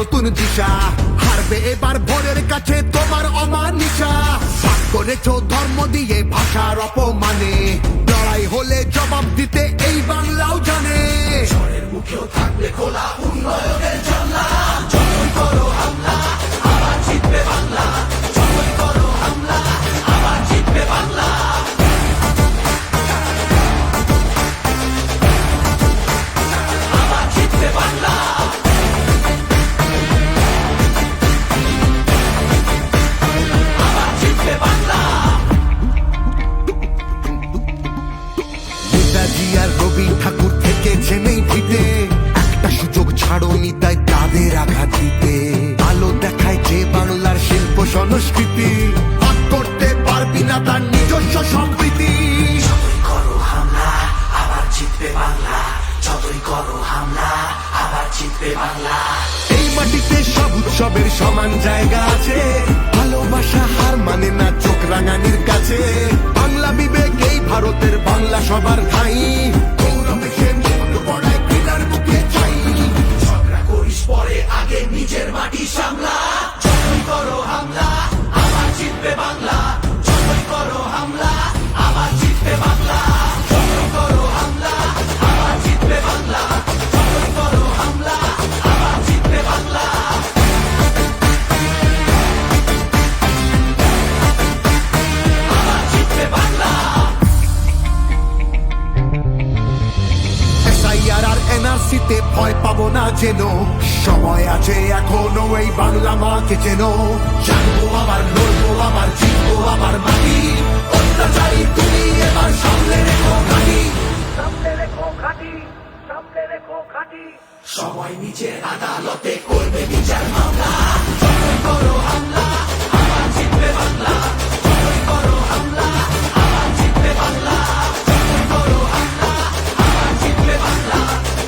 নতুন দিশা, হারবে এবার ভোরের কাছে তোমার অমানিসা। ভাগ করেছো ধর্ম দিয়ে ভাষার অপমানে, লড়াই হলে জবাব দিতে এই বাংলাও জানে। ঝড়ের মুখেও থাকবে খোলা উন্নয়নের জানলা, যতই করো হামলা আবার জিতবে বাংলা, যতই করো হামলা আবার জিতবে বাংলা। আবার জিতবে বাংলা। আবার জিতবে বাংলা। নেতাজি আর রবি ঠাকুর থেকেছে নেই ভিতে, একটা সুযোগ ছাড়োনি তাই তাদের আঘাত দিতে। আলো দেখায় যে বাংলার শিল্প সংস্কৃতি, ভাগ করতে পারবি না তার নিজস্ব সম্প্রীতি। যতই করো হামলা আবার জিতবে বাংলা, যতই করো হামলা আবার জিতবে বাংলা। এই মাটিতে সব উৎসবের সমান জায়গা আছে, ভালোবাসা হার মানে না চোখ রাঙানির কাছে। বাংলা বিবেক এই ভারতের, বাংলা সবার ঠাই, গৌরবে সে মুক্ত পড়ায় ঘৃণার মুখে চাই। ঝগড়া করিস পরে আগে নিজের মাটি সামলা, যতই করো হামলা আবার জিতবে বাংলা, যতই করো হামলা আবার জিতবে বাংলা, যতই করো হামলা আবার জিতবে বাংলা, যতই করো হামলা আবার জিতবে বাংলা। আবার জিতবে বাংলা। এসআইআর আর এনআরসিতে ভয় পাবো না যেন, সময় আছে এখনো এই বাংলা মাকে যেন। জানবো আবার লড়বো আবার জিতবো আবার মাটি, অত্যাচারী তুমি এবার সামলে রেখো ঘাটি, সামলে রেখো ঘাটি, সামলে রেখো ঘাটি। সবাই নিজের আদালতে করবে বিচার মামলা, যতই করো হামলা আবার জিতবে বাংলা, যতই করো হামলা আবার জিতবে বাংলা, যতই করো হামলা আবার জিতবে বাংলা,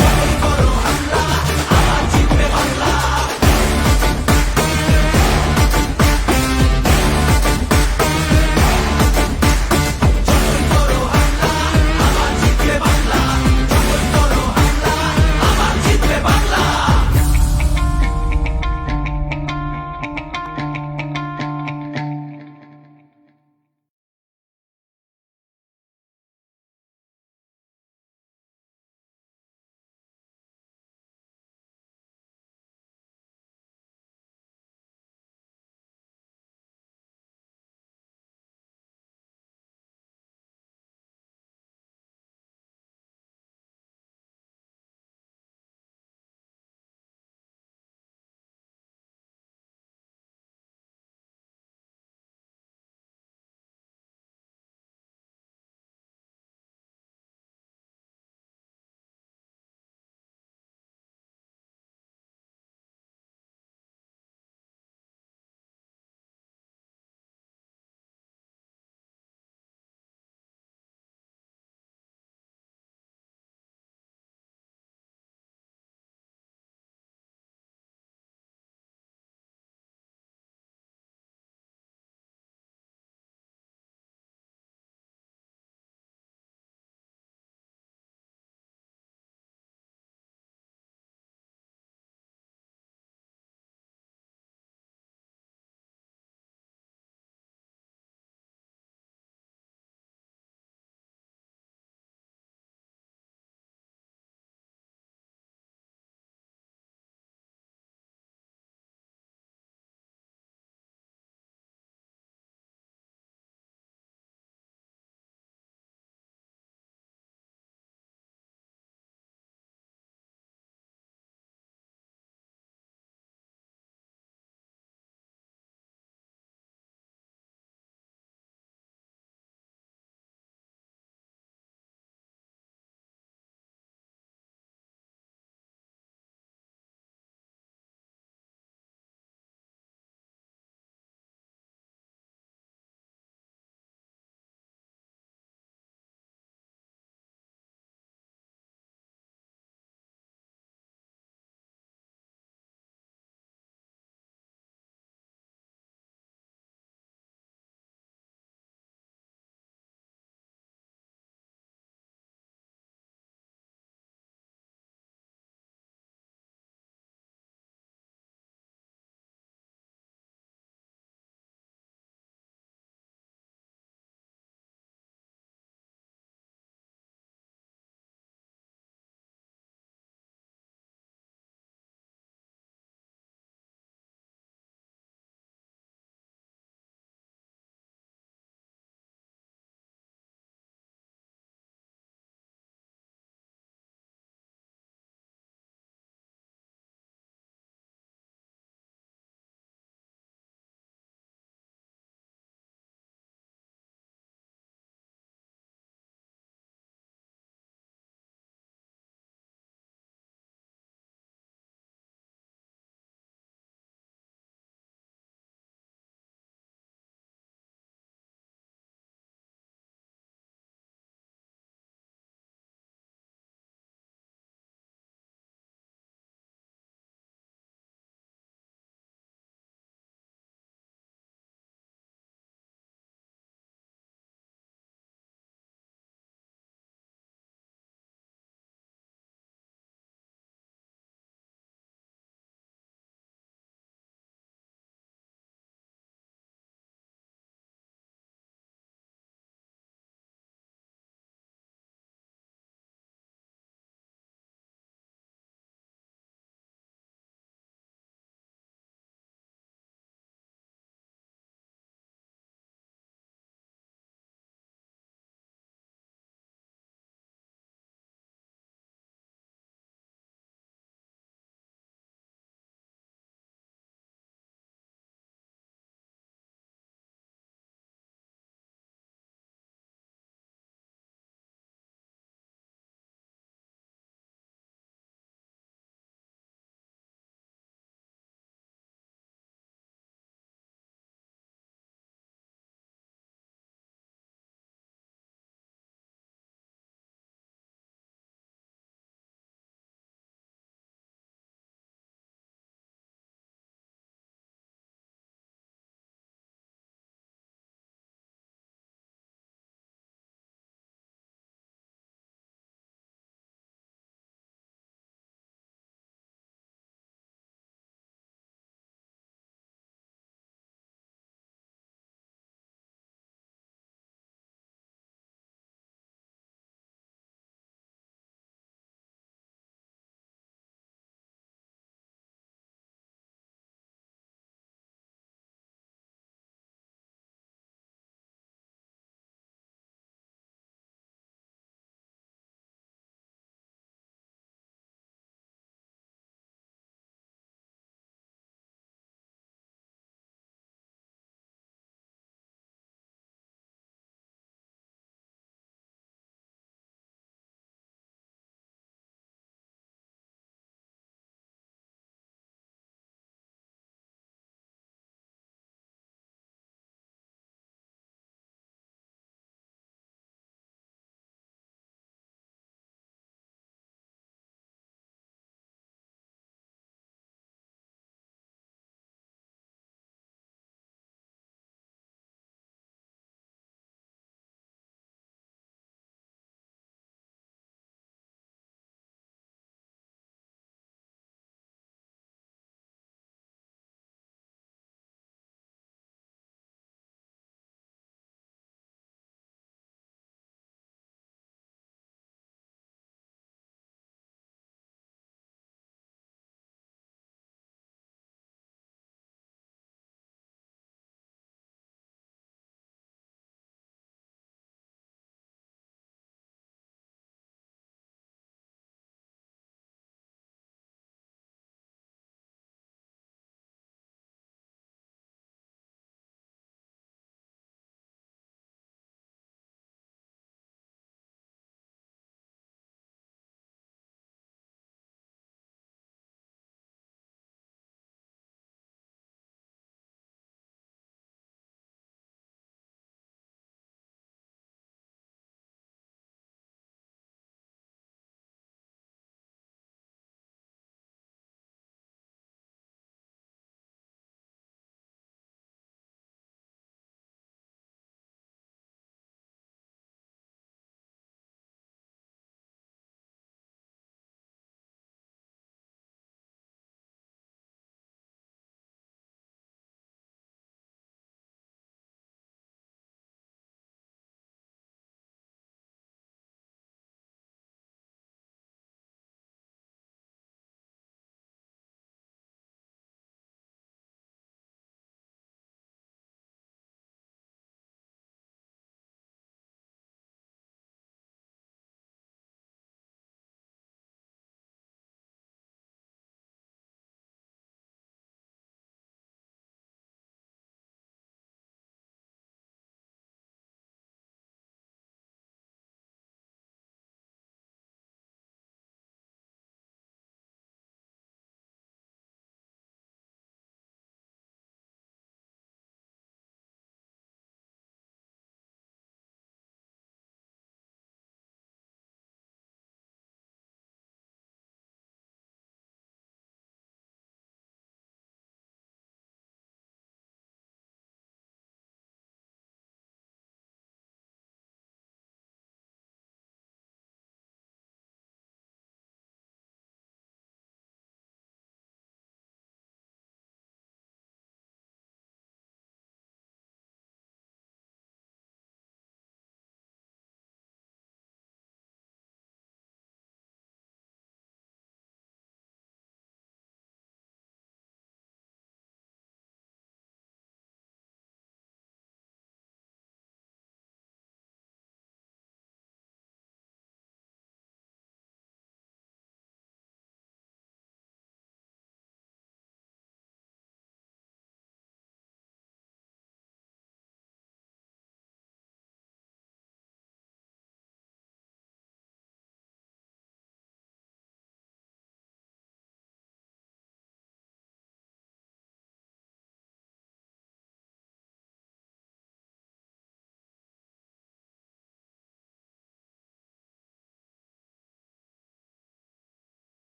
যতই করো হামলা আবার জিতবে বাংলা। যতই করো হামলা আবার জিতবে বাংলা, যতই করো হামলা আবার জিতবে বাংলা।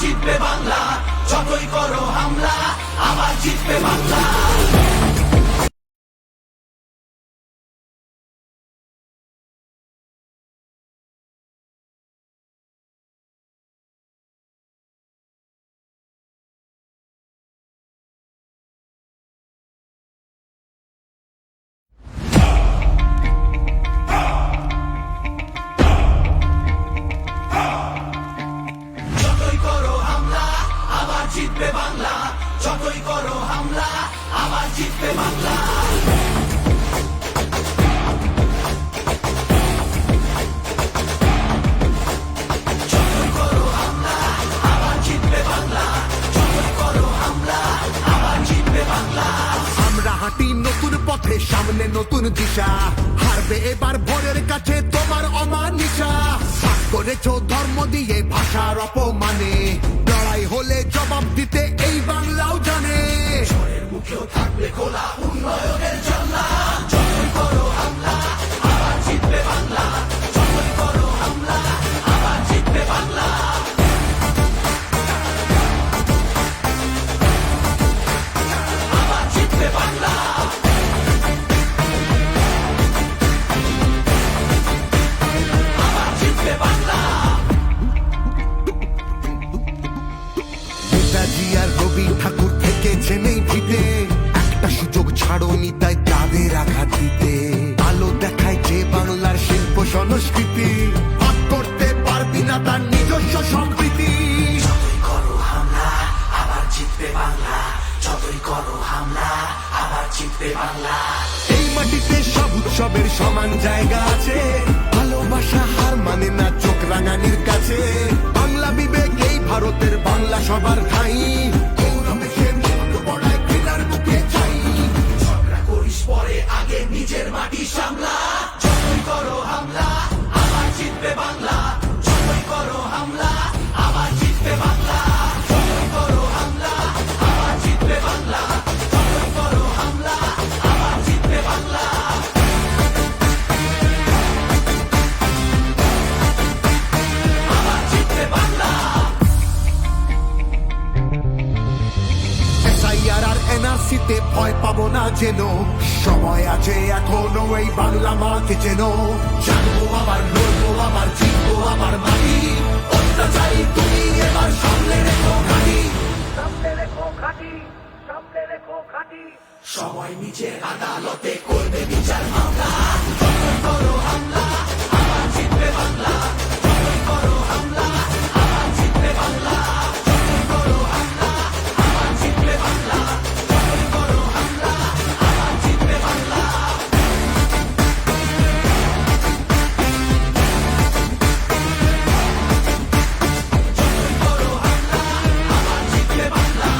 জিতবে বাংলা, যতই করো হামলা আবার জিতবে বাংলা। যতই করো হামলা আবার জিতবে বাংলা, যতই করো হামলা আবার জিতবে বাংলা। যতই করো হামলা আবার জিতবে বাংলা, যতই করো হামলা আবার জিতবে বাংলা। আমরা হাঁটি নতুন পথে, সামনে নতুন দিশা, হারবে এবার ভোরের কাছে তোমার অমানিসা। ভাগ করেছো ধর্ম দিয়ে ভাষার অপমানে, লড়াই হলে জবাব দিতে এই বাংলাও জানে। ঝড়ের মুখেও থাকবে খোলা উন্নয়নের জানলা, যতই করো হামলা আবার জিতবে বাংলা, যতই করো হামলা আবার জিতবে বাংলা। আবার জিতবে বাংলা। আবার জিতবে বাংলা। নেতাজি আর রবি ঠাকুর থেকেছে নেই ভিটে, একটা সুযোগ ছাড়োনি তাই তাদের আঘাত দিতে। আলো দেখায় যে বাংলার শিল্প সংস্কৃতি, ভাগ করতে পারবি না তার নিজস্ব সম্প্রীতি। যতই করো হামলা আবার জিতবে বাংলা, যতই করো হামলা আবার জিতবে বাংলা। এই মাটিতে সব উৎসবের সমান জায়গা আছে, ভালোবাসা হার মানে না চোখ রাঙানির কাছে। বাংলা বিবেক এই ভারতের, বাংলা সবার ঠাই, গৌরবে সে মুক্ত পড়ায় ঘৃণার মুখে চাই। ঝগড়া করিস পরে, আগে নিজের মাটি সামলা। যতই করো হামলা আবার জিতবে বাংলা, যতই করো হামলা আবার জিতবে বাংলা। যতই করো হামলা আবার জিতবে বাংলা, যতই করো হামলা আবার জিতবে বাংলা। আবার জিতবে বাংলা। এসআইআর আর এনআরসিতে ভয় পাবো না যেন, সময় আছে এখনো এই বাংলা মাকে যেন। জানবো আবার, লড়বো আবার, জিতবো আবার মাটি। অত্যাচারী তুমি এবার সামনে রেখো ঘাঁটি, সামনে রেখো ঘাঁটি, সামনে রেখো ঘাঁটি। সময় নিজের আদালতে করবে বিচার মামলা। যতই করো হামলা আবার জিতবে বাংলা, যতই করো হামলা আবার জিতবে বাংলা। যতই করো হামলা আবার জিতবে বাংলা, যতই করো হামলা আবার জিতবে বাংলা। যতই করো হামলা আবার জিতবে বাংলা,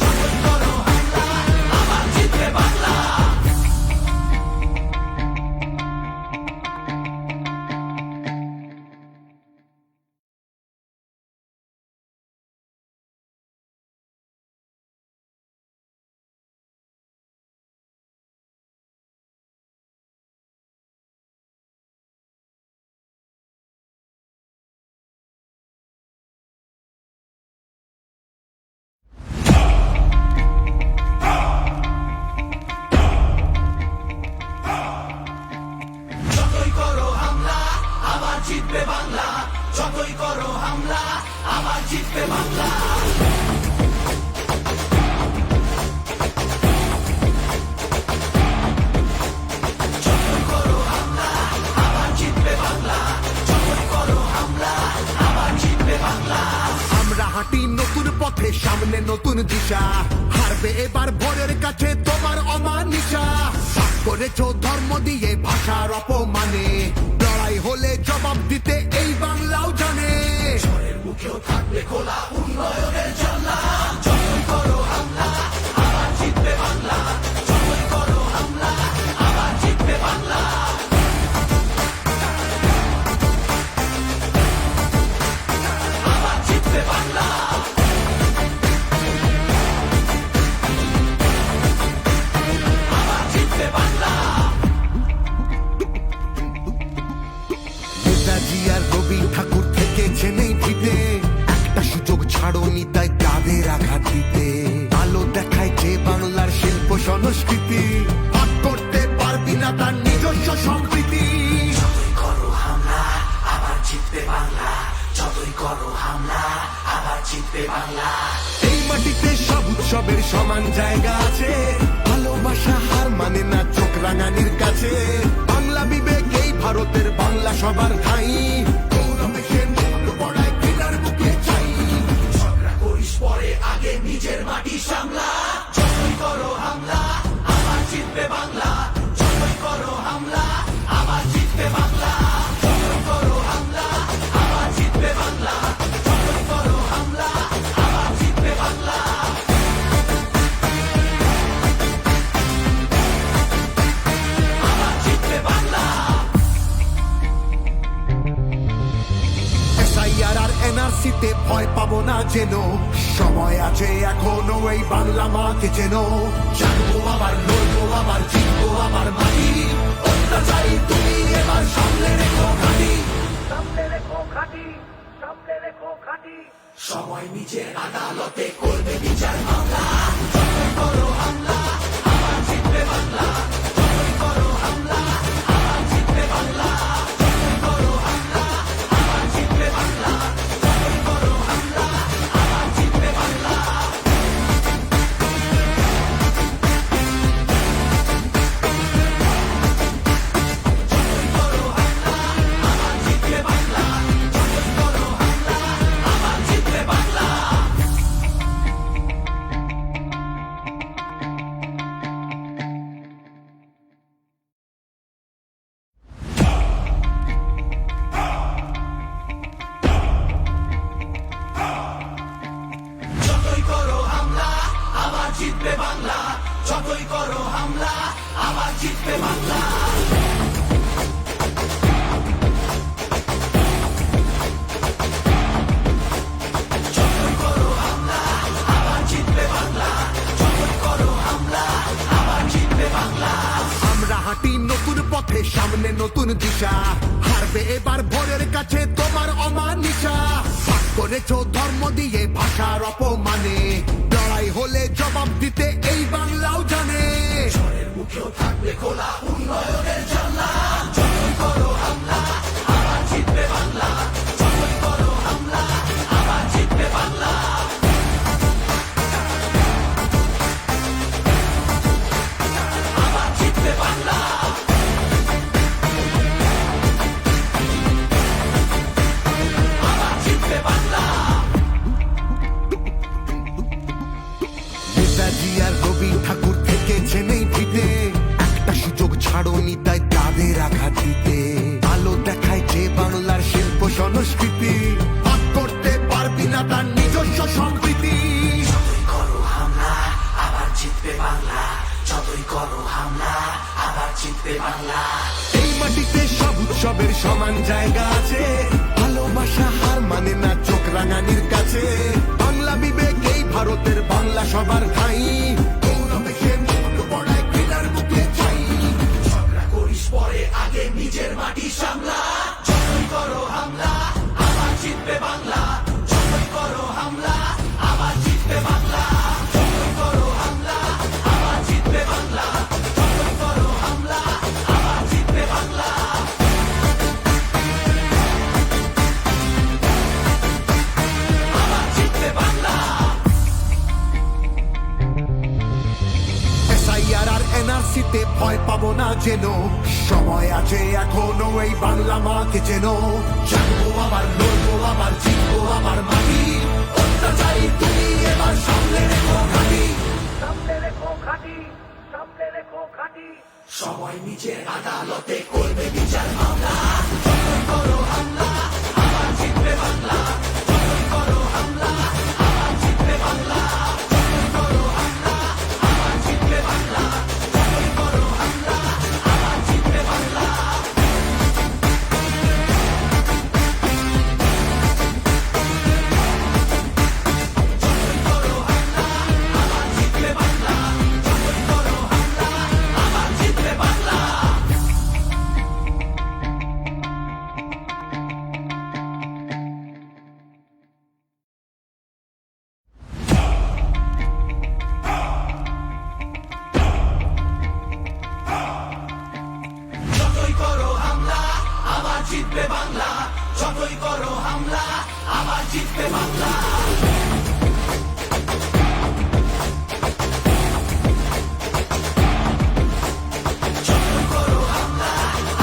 যতই করো হামলা আবার জিতবে বাংলা। যতই করো হামলা আবার জিতবে বাংলা, যতই করো হামলা আবার জিতবে বাংলা। যতই করো হামলা আবার জিতবে বাংলা, যতই করো হামলা আবার জিতবে বাংলা। আমরা হাঁটি নতুন পথে, সামনে নতুন দিশা, হারবে এবার ভোরের কাছে তোমার অমানিসা। ভাগ করেছো ধর্ম দিয়ে ভাষার অপমানে, লড়াই হলে জবাব দিতে এই বাংলাও জানে। ঝড়ের মুখেও থাকবে খোলা উন্নয়নের জানলা, যতই করো হামলা আবার জিতবে বাংলা, যতই করো হামলা আবার জিতবে বাংলা। আবার জিতবে বাংলা। আবার জিতবে বাংলা। নেতাজি আর রবি ঠাকুর থেকেছে নেই ভিটে, একটা সুযোগ ছাড়োনি করো হামলা আবার জিতবে বাংলা এই মাটিতে সব উৎসবের সমান জায়গা আছে ভালোবাসা হার মানে না চোখ রাঙানির কাছে বাংলা বিবেক এই ভারতের বাংলা সবার ঠাই গৌরবে সে মুক্ত পড়ায় ঘৃণার বুকে চাই ঝগড়া করিস পরে আগে নিজের মাটি সামলা যতই করো হামলা আবার জিতবে বাংলা যতই করো হামলা আবার জিতবে বাংলা যতই করো হামলা আবার জিতবে বাংলা যতই করো হামলা আবার জিতবে বাংলা আবার জিতবে বাংলা এসআইআর আর এনআরসিতে ভয় পাবো না যেন সময় আছে এখনো এই বাংলা মাকে যেন জানবো আবার লড়বো আবার জিতবো আবার মাটি অত্যাচারী তুমি এবার সামলে রেখো ঘাটি সামলে রেখো ঘাটি সামলে রেখো ঘাটি সময় নিজের আদালতে করবে বিচার মামলা যতই করো হামলা আবার জিতবে বাংলা যতই করো হামলা আবার জিতবে বাংলা যতই করো হামলা আবার জিতবে বাংলা যতই করো হামলা আবার জিতবে বাংলা যতই করো হামলা আবার জিতবে বাংলা যতই করো হামলা আবার জিতবে বাংলা যতই করো হামলা আবার জিতবে বাংলা যতই করো হামলা আবার জিতবে বাংলা আমরা হাঁটি নতুন পথে সামনে নতুন দিশা হারবে এবার ভোরের কাছে তোমার অমানিসা ভাগ করেছো ধর্ম দিয়ে ভাষার অপমানে লড়াই হলে জবাব দিতে এই বাংলাও জানে ঝড়ের মুখেও থাকবে খোলা উন্নয়নের জানলা যতই করো হামলা আবার জিতবে বাংলা যতই করো হামলা আবার জিতবে বাংলা আবার জিতবে বাংলা আবার জিতবে বাংলা নেতাজি আর রবি ঠাকুর থেকেছেন এই ভিটে একটা সুযোগ ছাড়োনি তাই তাদের আঘাত দিতে আলো দেখায় যে বাংলার শিল্প সংস্কৃতি ভাগ করতে পারবি না তার নিজস্ব সম্প্রীতি যতই করো হামলা আবার জিতবে বাংলা যতই করো হামলা আবার জিতবে বাংলা এই মাটিতে সব উৎসবের সমান জায়গা আছে ভালোবাসা হার মানে না চোখ রাঙানির কাছে বাংলা বিবেক এই ভারতের বাংলা সবার ঠাই গৌরবে সে মুক্ত পড়ায় ঘৃণার বুকে চাই ঝগড়া করিস পরে আগে নিজের মাটি সামলা যতই করো হামলা আবার জিতবে বাংলা যতই করো হামলা আবার জিতবে বাংলা যতই করো হামলা আবার জিতবে বাংলা যতই করো হামলা আবার জিতবে বাংলা আবার জিতবে বাংলা এসআইআর আর এনআরসিতে ভয় পাবো না যেন সময় আছে এখনো এই বাংলা মাকে যেন জানবো আবার লড়বো আবার জিতবো আবার মাটি অত্যাচারী তুমি এবার সামলে রেখো ঘাটি সামলে রেখো ঘাটি সামলে রেখো ঘাটি সময় নিজের আদালতে করবে বিচার মামলা যতই করো হামলা আবার জিতবে বাংলা যতই করো হামলা আবার জিতবে বাংলা যতই করো হামলা আবার জিতবে বাংলা যতই করো হামলা আবার জিতবে বাংলা যতই করো হামলা আবার জিতবে বাংলা যতই করো হামলা আবার জিতবে বাংলা জিতবে বাংলা। যখন করো হামলা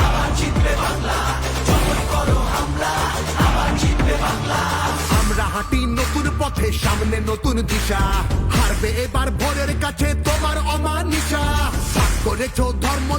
আবার জিতবে বাংলা, যখন করো হামলা আবার জিতবে বাংলা। আমরা হাঁটি নতুন পথে, সামনে নতুন দিশা, হারবে এবার ভোরের কাছে তোমার অমানিসা। ভাগ করেছো ধর্ম